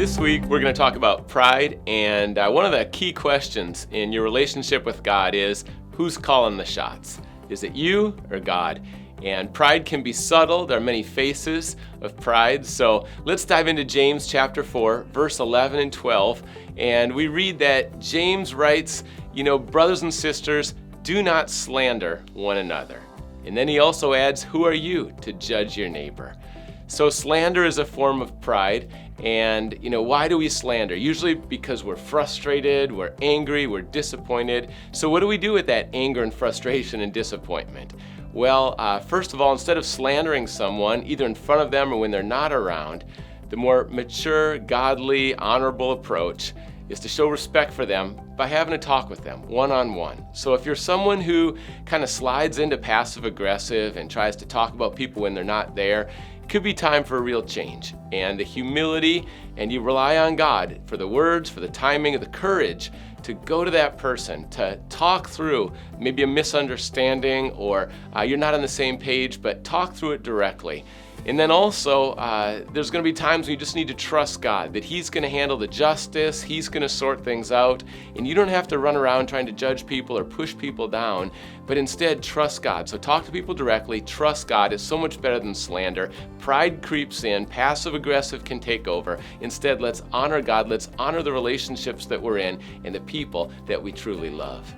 This week, we're going to talk about pride, and one of the key questions in your relationship with God is, who's calling the shots? Is it you or God? And pride can be subtle. There are many faces of pride. So let's dive into James chapter 4, verse 11 and 12. And we read that James writes, brothers and sisters, do not slander one another. And then he also adds, who are you to judge your neighbor? So slander is a form of pride. And, why do we slander? Usually because we're frustrated, we're angry, we're disappointed. So what do we do with that anger and frustration and disappointment? Well, first of all, instead of slandering someone, either in front of them or when they're not around, the more mature, godly, honorable approach is to show respect for them by having a talk with them one-on-one. So if you're someone who kind of slides into passive-aggressive and tries to talk about people when they're not there, it could be time for a real change. And the humility, and you rely on God for the words, for the timing, the courage to go to that person, to talk through maybe a misunderstanding or you're not on the same page, but talk through it directly. And then also, there's going to be times when you just need to trust God, that He's going to handle the justice, He's going to sort things out, and you don't have to run around trying to judge people or push people down, but instead trust God. So talk to people directly, trust God. It's so much better than slander. Pride creeps in, passive-aggressive can take over. Instead, let's honor God, let's honor the relationships that we're in and the people that we truly love.